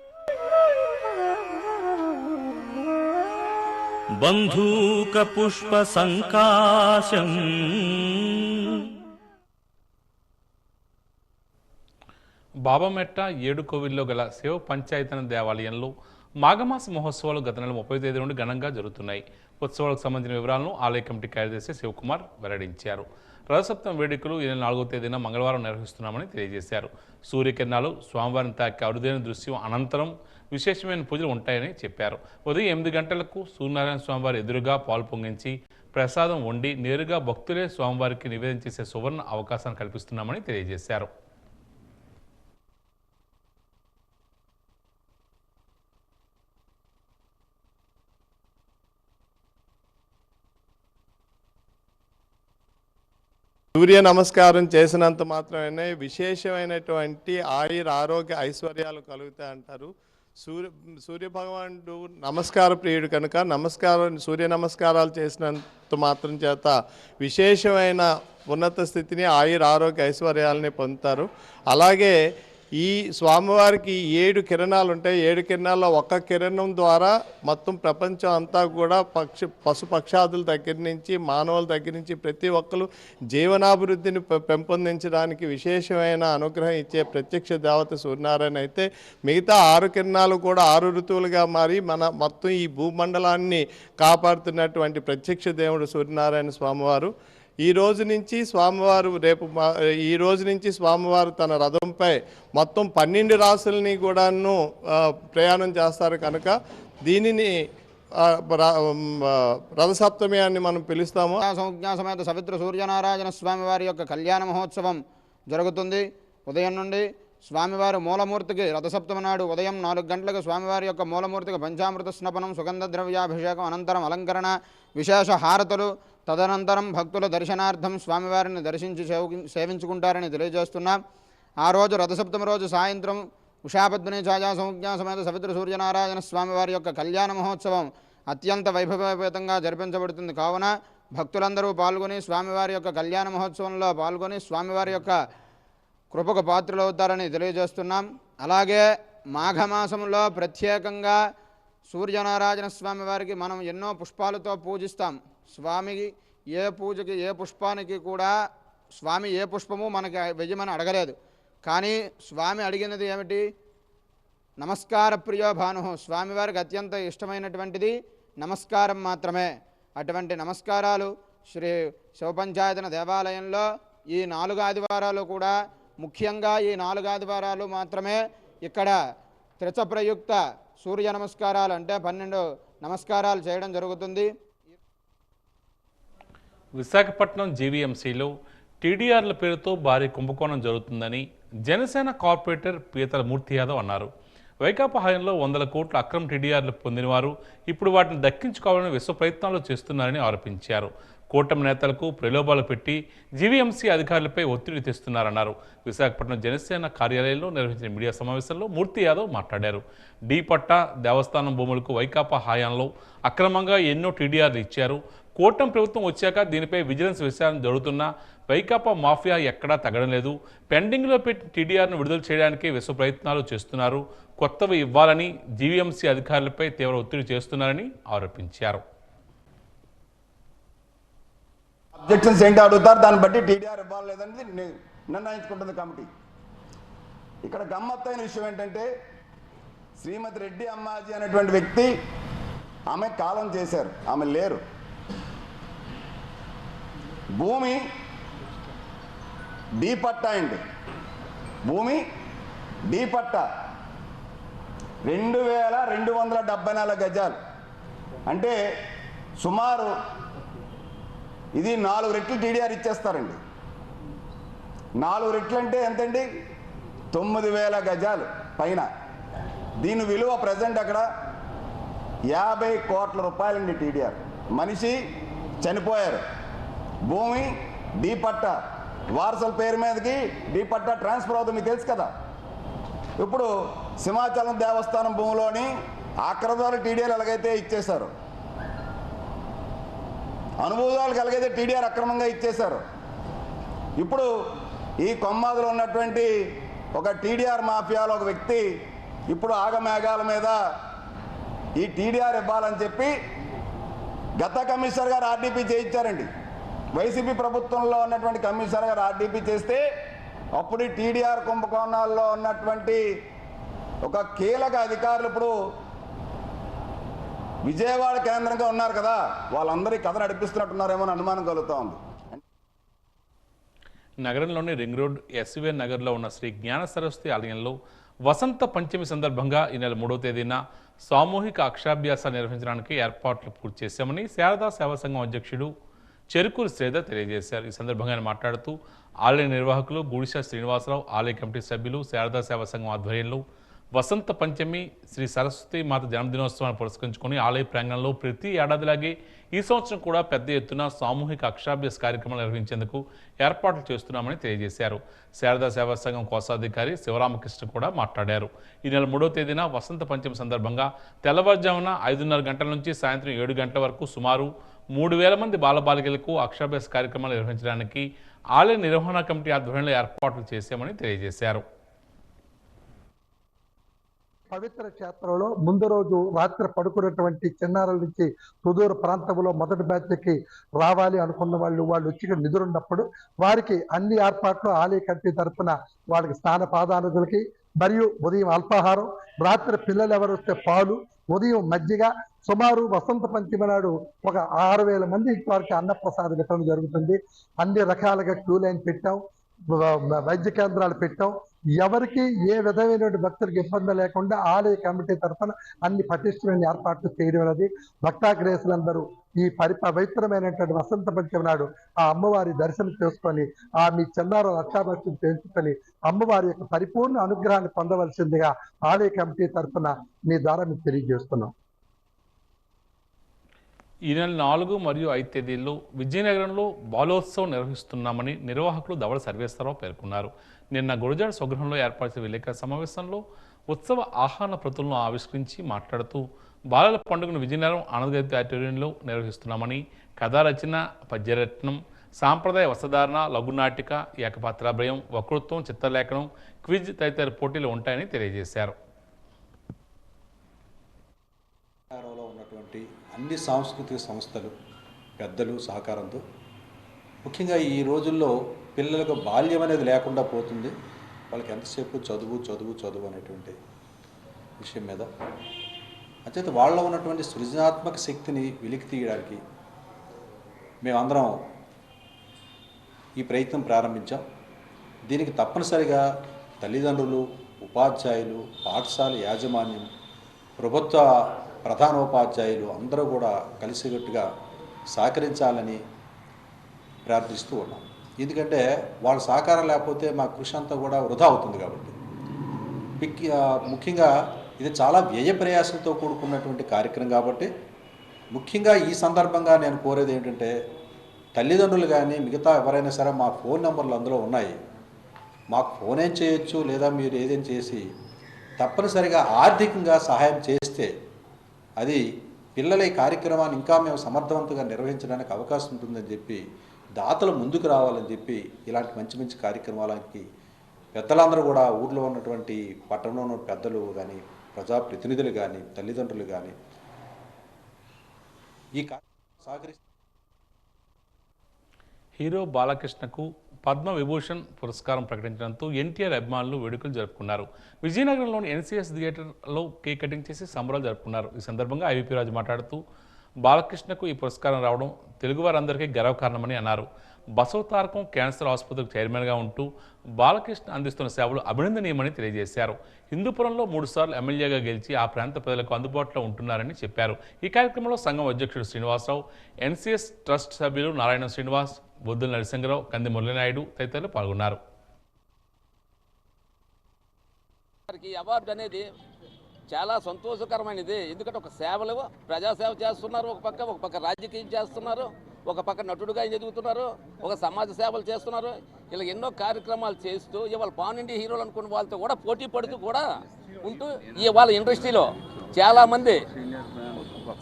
బంధూక పుష్ప సంకాశం. బాబామెట్ట ఏడుకోవిల్లో గల శివ పంచాయతన దేవాలయంలో మాఘమాస మహోత్సవాలు గత నెల 30 తేదీ నుండి ఘనంగా జరుగుతున్నాయి. ఉత్సవాలకు సంబంధించిన వివరాలను ఆలయ కమిటీ కార్యదర్శి శివకుమార్ వెల్లడించారు. రథసప్తమి వేడుకలు ఈ నెల 4వ తేదీన మంగళవారం నిర్వహిస్తున్నామని తెలియజేశారు. సూర్యకిరణాలు స్వామివారిని తాకే అరుదైన దృశ్యం అనంతరం విశేషమైన పూజలు ఉంటాయని చెప్పారు. ఉదయం 8 గంటలకు సూర్యనారాయణ స్వామివారి ఎదురుగా పాలు పొంగించి ప్రసాదం వండి నేరుగా భక్తులే స్వామివారికి నివేదన చేసే సువర్ణ అవకాశాన్ని కల్పిస్తున్నామని తెలియజేశారు. సూర్య నమస్కారం చేసినంత మాత్రమే విశేషమైనటువంటి ఆరోగ్య ఐశ్వర్యాలు కలుగుతాయి అంటారు. సూర్య భగవానుడు నమస్కార ప్రియుడు కనుక సూర్య నమస్కారాలు చేసినంత మాత్రం చేత విశేషమైన ఉన్నత స్థితిని ఆరోగ్య ఐశ్వర్యాలని పొందుతారు. అలాగే ఈ స్వామివారికి 7 కిరణాలు ఉంటాయి. 7 కిరణాల్లో ఒక్క కిరణం ద్వారా మొత్తం ప్రపంచం అంతా కూడా పశుపక్షాదుల దగ్గర నుంచి మానవుల దగ్గర నుంచి ప్రతి ఒక్కరు జీవనాభివృద్ధిని పెంపొందించడానికి విశేషమైన అనుగ్రహం ఇచ్చే ప్రత్యక్ష దేవత సూర్యనారాయణ అయితే మిగతా 6 కిరణాలు కూడా 6 ఋతువులుగా మారి మన మొత్తం ఈ భూమండలాన్ని కాపాడుతున్నటువంటి ప్రత్యక్ష దేవుడు సూర్యనారాయణ స్వామివారు. ఈ రోజు నుంచి స్వామివారు తన రథంపై మొత్తం 12 రాసుల్ని కూడాను ప్రయాణం చేస్తారు కనుక దీనిని రథసప్తమి అని మనం పిలుస్తాము. సంజ్ఞా సమేత సవిత్ర సూర్యనారాయణ స్వామి వారి యొక్క కళ్యాణ మహోత్సవం జరుగుతుంది. ఉదయం నుండి స్వామివారి మూలమూర్తికి రథసప్తమి నాడు ఉదయం 4 గంటలకు స్వామివారి యొక్క మూలమూర్తికి పంచామృత స్నపనం, సుగంధ ద్రవ్యాభిషేకం, అనంతరం అలంకరణ, విశేష హారతులు, తదనంతరం భక్తుల దర్శనార్థం స్వామివారిని దర్శించి సేవించుకుంటారని తెలియజేస్తున్నాం. ఆ రోజు రథసప్తమి రోజు సాయంత్రం ఉషాపద్మిని ఛాయా సంజ్ఞా సమేత సవిత్ర సూర్యనారాయణ స్వామివారి యొక్క కళ్యాణ మహోత్సవం అత్యంత వైభవపేతంగా జరిపించబడుతుంది. కావున భక్తులందరూ పాల్గొని స్వామివారి యొక్క కళ్యాణ మహోత్సవంలో పాల్గొని స్వామివారి యొక్క కృపకు పాత్రలవుతారని తెలియజేస్తున్నాం. అలాగే మాఘమాసంలో ప్రత్యేకంగా సూర్యనారాయణ స్వామి వారికి మనం ఎన్నో పుష్పాలతో పూజిస్తాం. స్వామికి ఏ పూజకి ఏ పుష్పానికి కూడా స్వామి ఏ పుష్పము మనకి వెయ్యమని అడగలేదు. కానీ స్వామి అడిగినది ఏమిటి? నమస్కార ప్రియో భాను. స్వామివారికి అత్యంత ఇష్టమైనటువంటిది నమస్కారం మాత్రమే. అటువంటి నమస్కారాలు శ్రీ శివపంచాయతన దేవాలయంలో ఈ 4 ఆదివారాలు కూడా, ముఖ్యంగా ఈ 4 ఆదివారాలు మాత్రమే ఇక్కడ త్రిచప్రయుక్త సూర్య నమస్కారాలు అంటే 12 నమస్కారాలు చేయడం జరుగుతుంది. విశాఖపట్నం జీవీఎంసీలో టీడీఆర్ల పేరుతో భారీ కుంభకోణం జరుగుతుందని జనసేన కార్పొరేటర్ పీతల మూర్తి యాదవ్ అన్నారు. వైకాపా హయాంలో 100 కోట్ల అక్రమ టీడీఆర్లు పొందినవారు ఇప్పుడు వాటిని దక్కించుకోవాలని విశ్వ ప్రయత్నాలు చేస్తున్నారని ఆరోపించారు. కూటమి నేతలకు ప్రలోభాలు పెట్టి జీవీఎంసీ అధికారులపై ఒత్తిడి తెస్తున్నారన్నారు. విశాఖపట్నం జనసేన కార్యాలయంలో నిర్వహించిన మీడియా సమావేశంలో మూర్తి యాదవ్ మాట్లాడారు. డి పట్టా దేవస్థానం భూములకు వైకాపా హయాంలో అక్రమంగా ఎన్నో టీడీఆర్లు ఇచ్చారు. కూటమి ప్రభుత్వం వచ్చాక దీనిపై విజిలెన్స్ విచారణ జరుగుతున్నా వైకాపా మాఫియా ఎక్కడా తగ్గడం లేదు. పెండింగ్లో పెట్టి టీడీఆర్ను విడుదల చేయడానికి విశ్వ ప్రయత్నాలు చేస్తున్నారు. కొత్తవి ఇవ్వాలని జీవీఎంసీ అధికారులపై తీవ్ర ఒత్తిడి చేస్తున్నారని ఆరోపించారు. అబ్జెక్షన్స్ ఏంటి అడుగుతారు, దాన్ని బట్టి టీడీఆర్ ఇవ్వాలి లేదని నిర్ణయించుకుంటుంది కమిటీ. ఇక్కడ గమ్మత్తైన విషయం ఏంటంటే శ్రీమతి రెడ్డి అమ్మాజీ అనేటువంటి వ్యక్తి, ఆమె కాలం చేశారు, ఆమె లేరు. భూమి డీ పట్టా అండి, భూమి డీ పట్టా 2274 గజాలు అంటే సుమారు ఇది 4 రెట్లు టీడీఆర్ ఇచ్చేస్తారండి. 4 రెట్లు అంటే ఎంతండి? 9000 గజాలు పైన. దీని విలువ ప్రజెంట్ అక్కడ 50 కోట్ల రూపాయలండి టీడీఆర్. మనిషి చనిపోయారు, భూమి డీ పట్టా, వారసుల పేరు మీదకి డీ పట్టా ట్రాన్స్ఫర్ అవుతుంది, మీకు తెలుసు కదా. ఇప్పుడు సింహాచలం దేవస్థానం భూమిలోని ఆక్రదాలు టీడీఆర్ ఎలాగైతే ఇచ్చేశారు, అనుభూతాలకు ఎలాగైతే టీడీఆర్ అక్రమంగా ఇచ్చేశారు, ఇప్పుడు ఈ కొమ్మాదులో ఉన్నటువంటి ఒక టీడీఆర్ మాఫియాలో ఒక వ్యక్తి ఇప్పుడు ఆగమేఘాల మీద ఈ టీడీఆర్ ఇవ్వాలని చెప్పి గత కమిషనర్ గారు ఆర్డీపీ చేయించారండి. వైసీపీ ప్రభుత్వంలో ఉన్నటువంటి కమిషనర్ గారు ఆర్డీపీ చేస్తే అప్పుడు ఈ టీడీఆర్ కుంభకోణాల్లో ఉన్నటువంటి ఒక కీలక అధికారులు ఇప్పుడు విజయవాడ కేంద్రంగా ఉన్నారు కదా, వాళ్ళందరూ కథ నడిపిస్తున్నట్టున్నారేమో అని అనుమానం కలుగుతూ ఉంది. నగరంలోని రింగ్ రోడ్ ఎస్వీఎన్ నగర్లో ఉన్న శ్రీ జ్ఞాన సరస్వతి ఆలయంలో వసంత పంచమి సందర్భంగా ఈ నెల 3వ తేదీన సామూహిక అక్షరాభ్యాసాలు నిర్వహించడానికి ఏర్పాట్లు పూర్తి చేశామని శారదా సేవా సంఘం అధ్యక్షుడు చెరుకూరు శ్రీధర్ తెలియజేశారు. ఈ సందర్భంగా ఆయన మాట్లాడుతూ ఆలయ నిర్వాహకులు గుడిశా శ్రీనివాసరావు, ఆలయ కమిటీ సభ్యులు, శారదా సేవా సంఘం ఆధ్వర్యంలో వసంత పంచమి శ్రీ సరస్వతి మాత జన్మదినోత్సవాన్ని పురస్కరించుకొని ఆలయ ప్రాంగణంలో ప్రతి ఏడాదిలాగే ఈ సంవత్సరం కూడా పెద్ద ఎత్తున సామూహిక అక్షరాభ్యాస కార్యక్రమాలు నిర్వహించేందుకు ఏర్పాట్లు చేస్తున్నామని తెలియజేశారు. శారదా సేవా సంఘం కోశాధికారి శివరామకృష్ణ కూడా మాట్లాడారు. ఈ నెల 3వ తేదీన వసంత పంచమి సందర్భంగా తెల్లవారుజామున 5:30 గంటల నుంచి సాయంత్రం 7 గంటల వరకు సుమారు 3000 మంది బాలబాలికలకు అక్షరాభ్యాస కార్యక్రమాలు నిర్వహించడానికి ఆలయ నిర్వహణ కమిటీ ఆధ్వర్యంలో ఏర్పాట్లు చేశామని తెలియజేశారు. పవిత్ర క్షేత్రంలో ముందు రోజు రాత్రి పడుకున్నటువంటి చిన్నారుల నుంచి సుదూర ప్రాంతంలో మొదటి బ్యాచ్కి రావాలి అనుకున్న వాళ్ళు వచ్చి నిద్రున్నప్పుడు వారికి అన్ని ఏర్పాట్లు ఆలయ కమిటీ తరఫున వాళ్ళకి స్నాన పాదానులకి మరియు ఉదయం అల్పాహారం, రాత్రి పిల్లలు ఎవరు వస్తే పాలు, ఉదయం మజ్జిగ, సుమారు వసంత పంచమి నాడు ఒక 6000 మంది వారికి అన్నప్రసాద వితరణ జరుగుతుంది. అన్ని రకాలుగా క్యూ లైన్ పెట్టాం, వైద్య కేంద్రాలు పెట్టాం. ఎవరికి ఏ విధమైనటువంటి భక్తులకు ఇబ్బంది లేకుండా ఆలయ కమిటీ తరఫున అన్ని పటిష్టమైన ఏర్పాట్లు చేయడం అనేది భక్తాగ్రేసులందరూ ఈ పవిత్రమైనటువంటి వసంత పంచమి నాడు ఆ అమ్మవారి దర్శనం చేసుకొని ఆ మీ చిన్నార రక్షాభక్తిని పెంచుకొని అమ్మవారి యొక్క పరిపూర్ణ అనుగ్రహాన్ని పొందవలసిందిగా ఆలయ కమిటీ తరఫున మీ ద్వారా మీకు తెలియజేస్తున్నాం. ఈ నెల 4 మరియు 5 తేదీల్లో విజయనగరంలో బాలోత్సవం నిర్వహిస్తున్నామని నిర్వాహకులు ధవళ సర్వేశ్వరరావు పేర్కొన్నారు. నిన్న గురజాడ స్వగృహంలో ఏర్పరిచిన విలేకరుల సమావేశంలో ఉత్సవ ఆహ్వాన ప్రతులను ఆవిష్కరించి మాట్లాడుతూ బాలల పండుగను విజయనగరం ఆనందగతి ఆడిటోరియంలో నిర్వహిస్తున్నామని, కథా రచన, పద్యరత్నం, సాంప్రదాయ వస్త్రధారణ, లఘునాటిక, ఏకపాత్రాభయం, వక్తృత్వం, చిత్రలేఖనం, క్విజ్ తదితర పోటీలు ఉంటాయని తెలియజేశారు. ఉన్నటువంటి అన్ని సాంస్కృతిక సంస్థలు పెద్దలు సహకారంతో ముఖ్యంగా ఈ రోజుల్లో పిల్లలకు బాల్యం అనేది లేకుండా పోతుంది. వాళ్ళకి ఎంతసేపు చదువు చదువు చదువు అనేటువంటి విషయం మీద అంచేత వాళ్ళలో ఉన్నటువంటి సృజనాత్మక శక్తిని వెలికి తీయడానికి మేమందరం ఈ ప్రయత్నం ప్రారంభించాం. దీనికి తప్పనిసరిగా తల్లిదండ్రులు, ఉపాధ్యాయులు, పాఠశాల యాజమాన్యం, ప్రభుత్వ ప్రధానోపాధ్యాయులు అందరూ కూడా కలిసికట్టుగా సహకరించాలని ప్రార్థిస్తూ ఉన్నాం. ఎందుకంటే వాళ్ళ సహకారం లేకపోతే మా కృషి అంతా కూడా వృధా అవుతుంది. కాబట్టి ముఖ్యంగా ఇది చాలా వ్యయ ప్రయాసంతో కూడుకున్నటువంటి కార్యక్రమం కాబట్టి ముఖ్యంగా ఈ సందర్భంగా నేను కోరేది ఏంటంటే తల్లిదండ్రులు కానీ మిగతా ఎవరైనా సరే మా ఫోన్ నెంబర్లు అందులో ఉన్నాయి, మాకు ఫోన్ ఏం చేయొచ్చు లేదా మీరు ఏదేం చేసి తప్పనిసరిగా ఆర్థికంగా సహాయం చేస్తే అది పిల్లల ఈ కార్యక్రమాన్ని ఇంకా మేము సమర్థవంతంగా నిర్వహించడానికి అవకాశం ఉంటుందని చెప్పి దాతలు ముందుకు రావాలని చెప్పి ఇలాంటి మంచి మంచి కార్యక్రమాలకి పెద్దలందరూ కూడా ఊర్లో ఉన్నటువంటి పట్టణంలో ఉన్న పెద్దలు కానీ ప్రజాప్రతినిధులు కానీ తల్లిదండ్రులు కానీ ఈ సహకరిస్తారు. హీరో బాలకృష్ణకు పద్మ విభూషణ్ పురస్కారం ప్రకటించడంతో ఎన్టీఆర్ అభిమానులు వేడుకలు జరుపుకున్నారు. విజయనగరంలోని ఎన్సీఎస్ థియేటర్లో కేక్ కటింగ్ చేసి సంబరాలు జరుపుకున్నారు. ఈ సందర్భంగా ఐవీపీ రాజు మాట్లాడుతూ బాలకృష్ణకు ఈ పురస్కారం రావడం తెలుగువారందరికీ గర్వకారణమని అన్నారు. బసవతారకం క్యాన్సర్ ఆసుపత్రికి చైర్మన్గా ఉంటూ బాలకృష్ణ అందిస్తున్న సేవలు అభినందనీయమని తెలియజేశారు. హిందూపురంలో 3 సార్లు ఎమ్మెల్యేగా గెలిచి ఆ ప్రాంత ప్రజలకు అందుబాటులో ఉంటున్నారని చెప్పారు. ఈ కార్యక్రమంలో సంఘం అధ్యక్షుడు శ్రీనివాసరావు, ఎన్సీఎస్ ట్రస్ట్ సభ్యులు నారాయణ శ్రీనివాస్, బొద్దుల నరసింహరావు, కంది మురళీనాయుడు తదితరులు పాల్గొన్నారు. అవార్డు అనేది చాలా సంతోషకరమైనది. ఎందుకంటే ఒక సేవలు ప్రజాసేవ చేస్తున్నారు, ఒక పక్క రాజకీయం చేస్తున్నారు, ఒక పక్క నటుడుగా ఎదుగుతున్నారు, ఒక సమాజ సేవలు చేస్తున్నారు. ఇలా ఎన్నో కార్యక్రమాలు చేస్తూ ఇవాళ పాన్ ఇండియా హీరోలు అనుకున్న వాళ్ళతో కూడా పోటీ పడుతూ కూడా ఉంటూ ఇవాళ ఇండస్ట్రీలో చాలామంది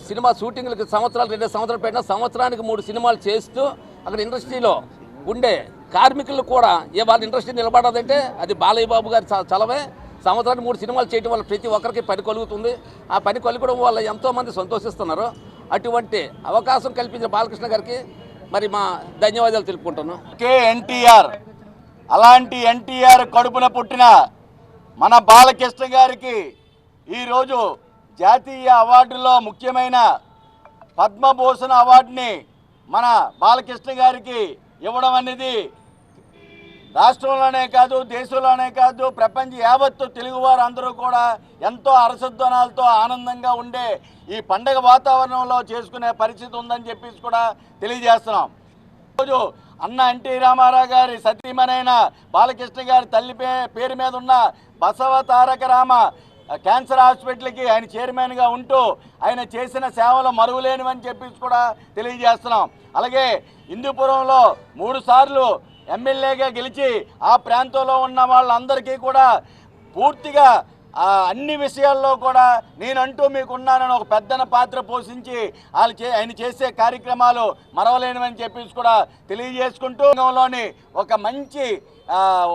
సినిమా షూటింగ్లకి సంవత్సరాలు 2 సంవత్సరాలు పెట్టిన సంవత్సరానికి 3 సినిమాలు చేస్తూ అక్కడ ఇండస్ట్రీలో ఉండే కార్మికులు కూడా ఇవాళ ఇండస్ట్రీ నిలబడదంటే అది బాలయ్య బాబు గారి చలవే. సంవత్సరానికి 3 సినిమాలు చేయడం వల్ల ప్రతి ఒక్కరికి పని కలుగుతుంది. ఆ పని కలగడం వల్ల ఎంతోమంది సంతోషిస్తున్నారు. అటువంటి అవకాశం కల్పించిన బాలకృష్ణ గారికి మరి మా ధన్యవాదాలు తెలుపుకుంటున్నాను. ఎన్టీఆర్ అలాంటి ఎన్టీఆర్ కడుపున పుట్టిన మన బాలకృష్ణ గారికి ఈరోజు జాతీయ అవార్డులో ముఖ్యమైన పద్మభూషణ్ అవార్డుని మన బాలకృష్ణ గారికి ఇవ్వడం అనేది రాష్ట్రంలోనే కాదు, దేశంలోనే కాదు, ప్రపంచ యావత్తు తెలుగువారు అందరూ కూడా ఎంతో హర్షధ్వానాలతో ఆనందంగా ఉండే ఈ పండగ వాతావరణంలో చేసుకునే పరిస్థితి ఉందని చెప్పేసి కూడా తెలియజేస్తున్నాం. ఈరోజు అన్న ఎన్టీ రామారావు గారి సతీమణైన బాలకృష్ణ గారి తల్లి పేరు మీద ఉన్న బసవ తారక రామ క్యాన్సర్ హాస్పిటల్కి ఆయన చైర్మన్గా ఉంటూ ఆయన చేసిన సేవలు మరువలేనివని చెప్పేసి కూడా తెలియజేస్తున్నాం. అలాగే హిందూపురంలో 3 సార్లు ఎమ్మెల్యేగా గెలిచి ఆ ప్రాంతంలో ఉన్న వాళ్ళందరికీ కూడా పూర్తిగా అన్ని విషయాల్లో కూడా నేనంటూ మీకున్నానని ఒక పెద్దన పాత్ర పోషించి ఆయన చేసే కార్యక్రమాలు మరవలేనివని చెప్పేసి కూడా తెలియజేసుకుంటూ రంగంలోని ఒక మంచి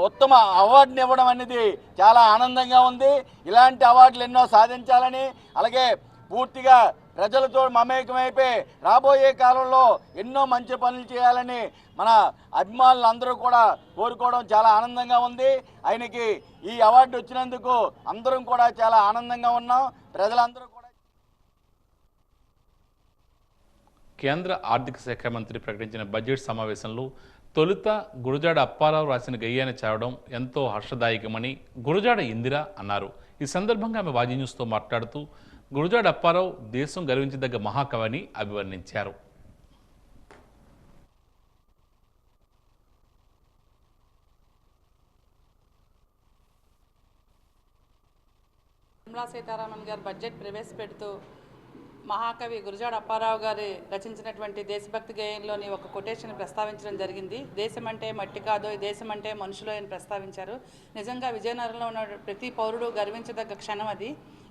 ఉత్తమ అవార్డుని ఇవ్వడం అనేది చాలా ఆనందంగా ఉంది. ఇలాంటి అవార్డులు ఎన్నో సాధించాలని, అలాగే పూర్తిగా ప్రజలతో మమేకమైపోయి రాబోయే కాలంలో ఎన్నో మంచి పనులు చేయాలని మన అభిమానులు అందరూ కూడా కోరుకోవడం చాలా ఆనందంగా ఉంది. ఆయనకి ఈ అవార్డు వచ్చినందుకు అందరం కూడా చాలా ఆనందంగా ఉన్నాం. ప్రజలందరూ కూడా. కేంద్ర ఆర్థిక శాఖ మంత్రి ప్రకటించిన బడ్జెట్ సమావేశంలో తొలుత గురజాడ అప్పారావు రాసిన గయ్యాన్ని చదవడం ఎంతో హర్షదాయకమని గురజాడ ఇందిర అన్నారు. ఈ సందర్భంగా ఆమె వాజీ న్యూస్తో మాట్లాడుతూ గురజాడ అప్పారావు దేశం గర్వించదగ్గ మహాకవి అని అభివర్ణించారు. నిర్మలా సీతారామన్ గారు బడ్జెట్ ప్రవేశపెడుతూ మహాకవి గురజాడ అప్పారావు గారి రచించినటువంటి దేశభక్తి గేయంలోని ఒక కొటేషన్ ప్రస్తావించడం జరిగింది. దేశం అంటే మట్టి కాదు, దేశం అంటే మనుషులు అని ప్రస్తావించారు. నిజంగా విజయనగరంలో ఉన్న ప్రతి పౌరుడు గర్వించదగ్గ క్షణం అది.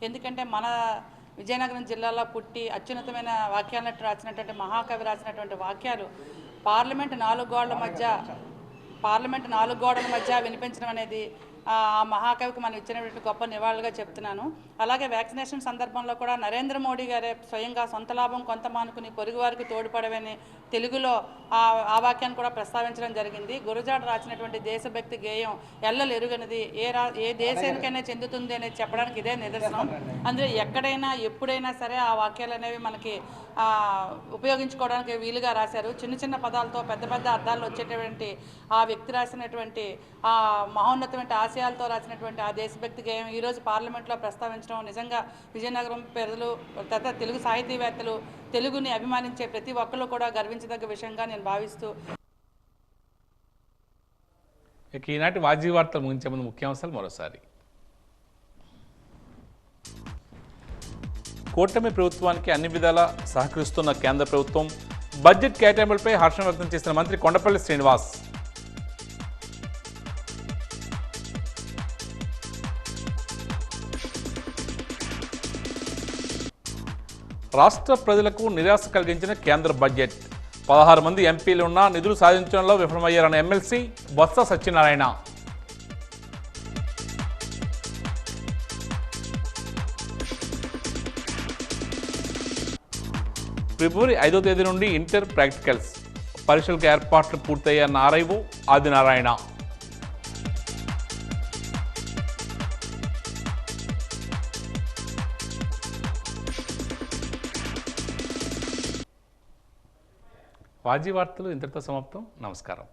ఎందుకంటే మన విజయనగరం జిల్లాలో పుట్టి అత్యున్నతమైన వాక్యాలను రాసినటువంటి మహాకవి రాసినటువంటి వాక్యాలు పార్లమెంట్ నాలుగు గోడల మధ్య వినిపించడం అనేది ఆ మహాకవికి మనం ఇచ్చినటువంటి గొప్ప నివాళులుగా చెప్తున్నాను. అలాగే వ్యాక్సినేషన్ సందర్భంలో కూడా నరేంద్ర మోడీ గారే స్వయంగా సొంత లాభం కొంత మానుకుని పొరుగు వారికి తోడ్పడవని తెలుగులో ఆ వాక్యాన్ని కూడా ప్రస్తావించడం జరిగింది. గురజాడ రాసినటువంటి దేశభక్తి గేయం ఎల్లలు ఎరుగనిది, ఏ దేశానికైనా చెందుతుంది అనేది చెప్పడానికి ఇదే నిదర్శనం. అందులో ఎక్కడైనా ఎప్పుడైనా సరే ఆ వాక్యాలు అనేవి మనకి ఉపయోగించుకోవడానికి వీలుగా రాశారు. చిన్న చిన్న పదాలతో పెద్ద పెద్ద అర్థాలు వచ్చేటువంటి ఆ వ్యక్తి రాసినటువంటి ఆ మహోన్నతమైన ఆశయాలతో రాసినటువంటి ఆ దేశభక్తి గేయం ఈరోజు పార్లమెంట్లో ప్రస్తావించడం నిజంగా విజయనగరం ప్రజలు తదితర తెలుగు సాహితీవేత్తలు తెలుగుని అభిమానించే ప్రతి ఒక్కరు కూడా గర్వించదగ్గ విషయంగా నేను భావిస్తూ ఈనాటి వాజీ వార్తలు ముగించే ముందు ముఖ్యాంశాలు మరోసారి. కూటమి ప్రభుత్వానికి అన్ని విధాలా సహకరిస్తున్న కేంద్ర ప్రభుత్వం బడ్జెట్ కేటాయింపులపై హర్షం వ్యక్తం చేసిన మంత్రి కొండపల్లి శ్రీనివాస్. రాష్ట్ర ప్రజలకు నిరాశ కలిగించిన కేంద్ర బడ్జెట్. 16 మంది ఎంపీలు ఉన్నా నిధులు సాధించడంలో విఫలమయ్యారన్న ఎమ్మెల్సీ బొత్స సత్యనారాయణ. ఫిబ్రవరి 5వ తేదీ నుండి ఇంటర్ ప్రాక్టికల్స్ పరీక్షలకు ఏర్పాట్లు పూర్తయ్యాయన్న ఆర్ఐఓ ఆదినారాయణ. వాజీ వార్తలు ఇంతటితో సమాప్తం. నమస్కారం.